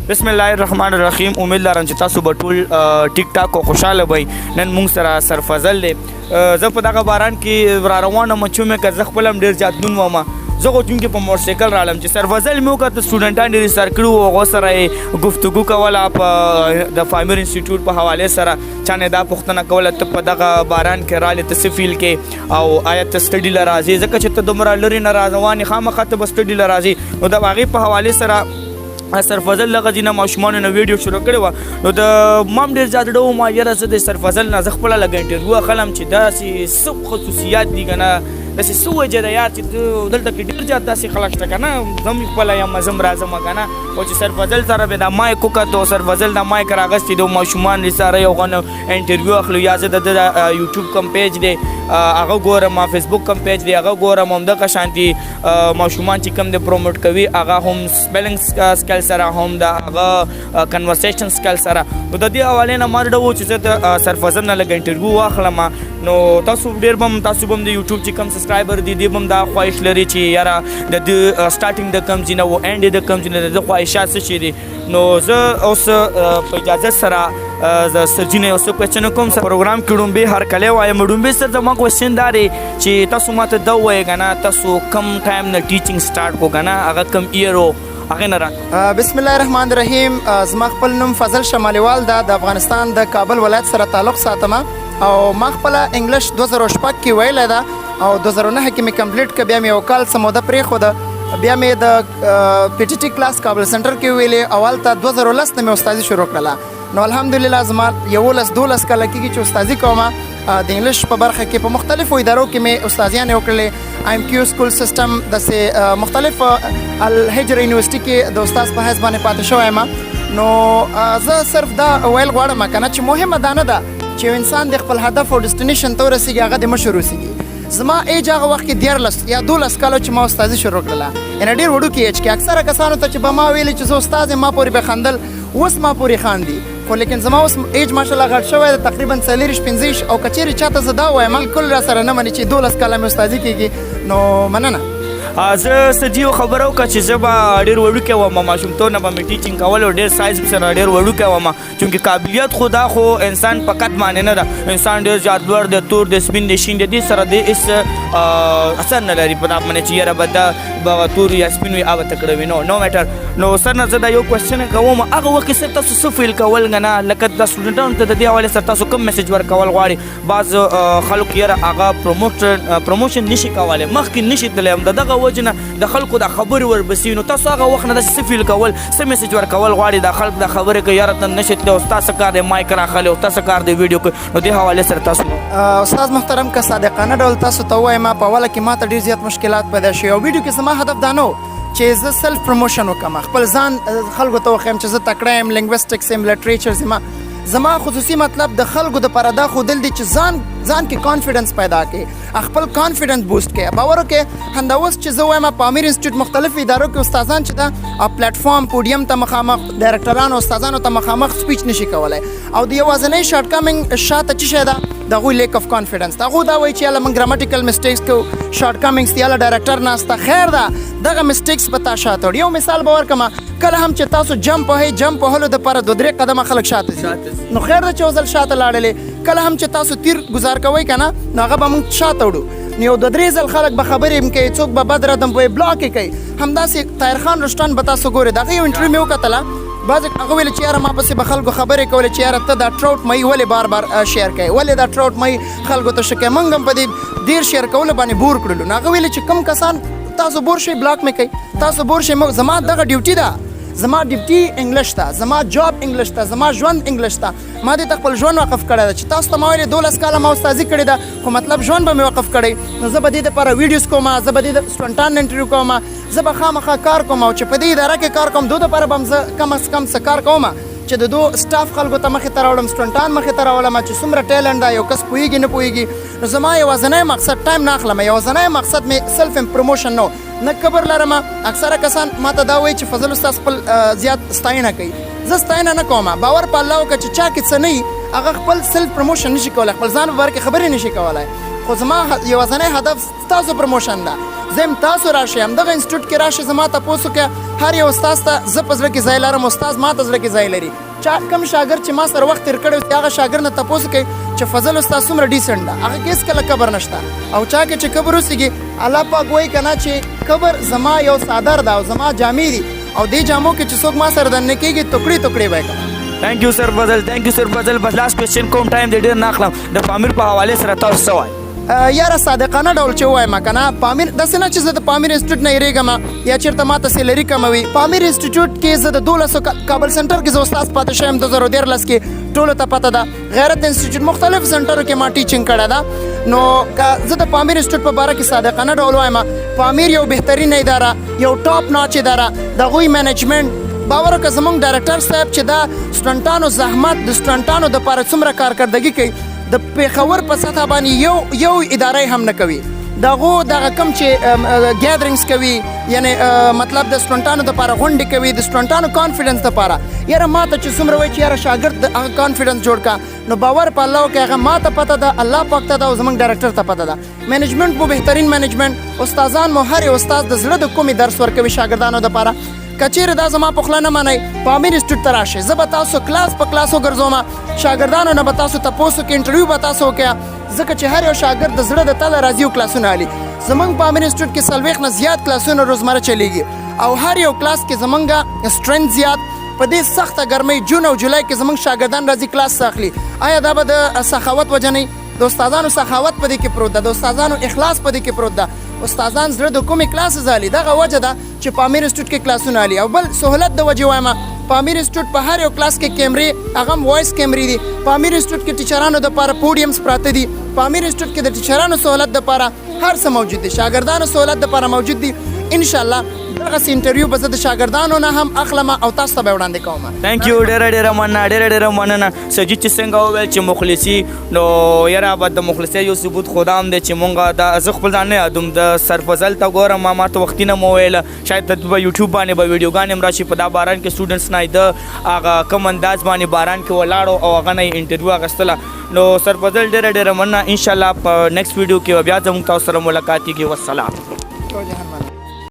بسم الله الرحمن الرحیم. امید لرم چې تاسو به ټول ټیک ټاک او خوشاله وئ. نن موږ سره سرفضل دی. زه په دغه باران کې را روان یم چې مې که زه خپل هم ډېر زیات دون وم. زه خو چونکې په موټرسایکل رالم چې سرفضل مې وکړه سټوډنټان ډېر سر کړي وو. هغو سره یې گفتگو کوله په د فایمر انسټیټیوټ په حوالې سره. چا نه دا پوښتنه کوله ته په دغه باران کې رالې ته څه فیل کې او آیا ته سټډي له راځې ځکه چې ته دومره لرې نه را روان یې خامخا ته به سټډي له راځې. نو د هغې په حوالې سره سرفضل لغه ځینه ماشومانو نه ویډیو شروع کړې وه. نو د مام ډېر زیات ډه وم یاره زه د سرفضل نه زه خپله لږه انټرویو اخلم چې داسې څه خصوصیات دي که نه داسې څه وجه ده یار چې دلته کې ډېر زیات داسې خلک شته که نه زه هم خپله یم زه هم راځم که نه. او چې سرفضل سره مې دا مایک وکتو سرفضل دا مایک راغستی د ماشومان سره یو غن انټرویو اخلو یا زه د یوټیوب کوم پیج دی هغه ګورم فیسبوک کوم پیج دی هغه ګورم همدغه شانتي ماشومان چې کوم دی پروموټ کوي هغه هم سپیلنګ سکل سره هم د هغه کنورسیشن سکل سره. نو د دې حوالې نه ما ډډه و چې زه د سرفضل نه لږ انټرویو واخلم. نو تاسو ډېر به تاسو به هم د یوټیوب چې کوم سبسکرایبر دي دی به هم دا خواهش لري چې یاره د ده سټارټینګ د کوم ځای نه و اینډ د کوم ځای نه د ده خواهشات څه شي دي. نو زه اوس په اجازت سره د سرجینې یو څه کوېسچن کوم پروګرام کې ډومبې هرکلی وایم. ډومبې سر زما کوېسچن دا دی چې تاسو ماته دا ووایئ که نه تاسو کم ټایم نه ټیچینګ سټارټ کړو که نه هغه کم ایئر و هغې نه را. بسم الله الرحمن الرحیم. زما خپل نوم فضل شمالیوال ده د افغانستان د کابل ولایت سره تعلق ساتم او ما خپله انګلیش 2006 کې ویلی ده او 2009 کې مې کمپلیټ کړه. بیا مې یو کال څه موده پرېښوده. بیا مې د پی ټي ټي کلاس کابل سنټر کې ویلې او هلته 2010 نه مې استادي شروع کړله. نو الحمدلله زما 11-12 کاله کېږي چې استادي کوم. د انګلیش په برخه کې په مختلفو ادارو کې مې استادیانې وکړلې. IMQ سکول سیسټم داسې مختلف الهجر یونیورسټي کې د استاد په حیث باندې پاتې شوی یم. نو زه صرف دا ویل غواړم که نه چې مهمه دا نه ده چې یو انسان د خپل هدف او ډیسټینیشن ته ورسېږي هغه د مشر اوسېږي. زما ایج هغه وخت کې 13 یا 12 کاله چې ما استادي شروع کړله یعنې ډېر وړوکي ایج کې. اکثره کسانو ته چې به ما ویلې چې زه استاد یم ما پورې به خندل اوس ما پورې خاندي. خو لیکن زما اوس ایج ماشاءالله غټ شوی ده تقریبا 40-50 او که چیرې چاته زه دا وایم بالکل را سره نه مني چې 12 کاله مې استادي کېږي. نو مننه. زه سجیو خبره وکړه چې زه به ډېر وړوکی وم ماشومتوب نه به مې ټیچینګ کول او ډېر سایز سره ډېر وړوکی وم چونکې قابلیت خو دا خو انسان په قد باندې نه ده. انسان ډېر زیات لوړ دی تور دی سپین دی شین دی دې سره دې هېڅ اثر نه لري په دا باندې چې یاره به دا به تور یا سپین وي هغه تکړه وي. نو میټر. نو سر نه زه دا یو کوېسچن کوم هغه وخت کې تاسو څه فیل کول که نه لکه د سټوډنټانو ته د دې حوالې سره تاسو کوم میسج ورکول غواړئ. بعض خلکو یاره هغه پروموشن نشي کولی مخکې نشي تللی هم د دغه وجې نه د خلکو دا خبرې وربسي. نو تاسو هغه وخت نه داسې څه فیل کول څه میسج ورکول غواړئ دا خلک دا خبرې کوي یاره ته نشي تللی او ستا څه کار دی مایک راخلي او تا څه کار دی ویډیو کوي. نو دې حوالې سره تاسو استاد محترم که صادقانه ډول تاسو ته ووایم په اوله کې ما ته ډېر زیات مشکلات پیدا شوي او ویډیو کې زما هدف دا نه و چې زه سلف پروموشن وکړم خپل ځان خلکو ته وښیم چې زه تکړه یم لینګویسټکس یم لټریچر زما خصوصي مطلب د خلکو دپاره دا ښودل دي چې ځان کې کانفیډنس پیدا کړي خپل کانفیډنس بوسټ کړي. باور وکړئ همدا اوس چې زه وایم په امیر انسټیټیوټ مختلفو ادارو کې استادان چې دا پلیټفارم پوډیم ته مخامخ ډایرکټرانو استادانو ته مخامخ سپیچ نشي کولی او د یوازینۍ شارټ کمینګ شاته څه شی ده د هغوی لیک اف کانفیډنس. د هغوی دا وایي چې یاله موږ ګرامټیکل مسټیکس کوو شارټ کمینګس دي یاله ډایرکټر ناسته خیر ده دغه مسټیکس په تا شاته وړي. یو مثال به ورکړم کله هم چې تاسو جمپ وهئ جمپ وهلو دپاره 2-3 قدمه خلک شاته ځي نو خیر ده چې یو ځل شاته لاړلې. کله هم چې تاسو تیر ګزار کوئ که نه نو هغه به موږ شاته وړو نو یو 2-3 ځل خلک به خبرې هم کوي څوک به بد ردم به بلاک یې کوي. همداسې طاهر خان رشتان به تاسو ګورئ د هغه یو انټرویو مې وکتله بعضې هغه ویل چې یاره ما پسې به خلکو خبرې کولې چې یاره ته دا ټراوټ مۍ ولې بار بار شیر کوې ولې دا ټراوټ مۍ خلکو ته ښه کوې موږ هم په دې ډېر شیر کولو باندې بور کړلو. نو هغه ویلې چې کوم کسان تاسو بور شئ بلاک مې کوئ تاسو بور شئ زما دغه ډیوټي ده زما ډیوټي انګلیش ته زما جاب انګلیش ته زما ژوند انګلیش ته. ما دې ته خپل ژوند وقف کړی ده چې تاسو ته ما ویلې 12 کاله ما استادي کړې ده خو مطلب ژوند به مې وقف کړی. نو زه به دې دپاره ویډیوز کوم زه به دې سټوډنټان انټرویو کوم زه به خامخا کار کوم او چې په دې اداره کې کار کوم دو دپاره به هم زه کم از کم څه کار کوم چې د دو سټاف خلکو ته مخې ته راوړم سټوډنټان مخې ته راولم چې څومره ټیلنټ ده یو کس پوهېږي نه پوهېږي. نو زما یوازینی مقصد ټایم نه اخلم یوازینی مقصد مې سلف پروموشن نه نه کبر لرم. اکثره کسان ما ته دا وایي چې فضل استاد خپل زیات ستاینه کوي زه ستاینه نه کوم. باور په الله وکړه چې چا کې څه نه وي هغه خپل سلف پروموشن نشي کولی خپل ځان په باره کې خبرې نشي کولی. خو زما یوازینی هدف ستاسو پروموشن ده. زه هم تاسو راشئ همدغه انسټیټیوټ کې راشئ زما تپوس وکړئ. هر یو استاد ته زه په زړه کې ځای لرم، استاد ما ته زړه کې ځای لري. چا کوم شاګرد چې ما سره وخت تېر کړی وي هغه شاګرد نه تپوس وکړئ چې فضل استاد څومره ډیسنټ ده، هغه کې هېڅکله کبر نشته. او چا کې چې کبر اوسېږي الله پاک وایي که نه چې کبر زما یو څادر ده او زما جامې دي او دې جامو کې چې څوک ما سره دننه کېږي ټوکړې ټوکړې به یې کړم. تھینک یو سر فضل، تھینک یو سر فضل. بس لاست کوېسچن کوم ټایم دی ډېر نه اخلم، د پامیر په حوالې سره تاسو څه وایي؟ یاره صادقانه ډول چې ووایم که نه پامیر داسې نه چې زه د پامیر انسټیټیوټ نه هېرېږم یا چېرته ماته سیلري کمه وي. پامیر انسټیټیوټ کې زه د 1200 کابل سنټر کې زه استاد پاتې شوی یم 2013 کې ټولو ته پته ده. غیرت انسټیټیوټ مختلف سنټرو کې ما ټیچینګ کړې ده. نو که زه د پامیر انسټیټیوټ په باره کې صادقانه ډول وایم پامیر یو بهترین اداره، یو ټاپ ناچ اداره، د هغوی منیجمنټ باور وکړه زموږ ډایرکټر صاحب چې دا سټوډنټانو زحمت د سټوډنټانو دپاره څومره کارکردګي کوي د پېښور په سطح باندې یو اداره هم نه کوي. د هغو دغه کوم چې ګیدرینګز کوي یعنی مطلب د سټوډنټانو دپاره غونډې کوي د سټوډنټانو کانفیډنس دپاره. یاره ما ته چې څومره وایي چې یاره شاګرد د هغه کانفیډنس جوړ کړه نو باور په الله وکړئ هغه ما ته پته ده، الله پاک ته ده او زموږ ډایرکټر ته پته ده. منیجمنټ مو بهترین منیجمنټ، استادان مو هر یو استاد د زړه د کومې درس ورکوي شاګردانو دپاره. که چیرې دا زما په خوله نه منئ پامیر انسټیټیوټ ته راشئ، زه به تاسو کلاس په کلاس وګرځوم، شاګردانو نه به تاسو تپوس وکړئ، انټرویو به تاسو وکړئ، ځکه چې هر یو شاګرد د زړه د تله راځي او کلاسونه اخلي. زموږ پامیر انسټیټیوټ کې 40 نه زیات کلاسونه روزمره چلیږي او هر یو کلاس کې زموږ سټرنث زیات. په دې سخته ګرمۍ جون او جولای کې زموږ شاګردان راځي کلاس اخلي. آیا دا به د سخاوت وجه نه د استادانو سخاوت په دې کې پروت ده، د استادانو اخلاص په دې کې پروت ده. استادان زړه د کومې کلاسز اخلي دغه وجه ده چې پامیر انسټیټیوټ کې کلاسونه اخلي. او بل سهولت د وجې وایم پامیر انسټیټیوټ په هر یو کلاس کې کیمرې هغه هم وایس کیمرې دي. پامیر انسټیټیوټ کې ټیچرانو دپاره پوډیمز پراته دي. پامیر انسټیټیوټ کې د ټیچرانو سهولت دپاره هر څه موجود دي، شاګردانو سهولت دپاره موجود دي. انشاءالله دغسې انټرویو به زه د شاګردانو نه هم اخلم او تاسو ته به یې وړاندې کوم. تھینک یو ډېره مننه، ډېره مننه. سجید چې څنګه وویل چې مخلصي نو یاره به د مخلصۍ یو ثبوت خو دا هم دی چې مونږ دا زه خپل ځان نه یادوم د سرفضل ته ګورم ما ته وختي نه مو ویله شاید په یوټیوب باندې به ویډیوګانې هم راشي په دا باران کې سټوډنټس نه د هغه کم انداز باندې باران کې ولاړو او هغه نه یې انټرویو اخیستله. نو سرفضل ډېره مننه. انشاءالله په نیکسټ ویډیو کې بیا زموږ تاسو سره ملاقات کېږي. والسلام.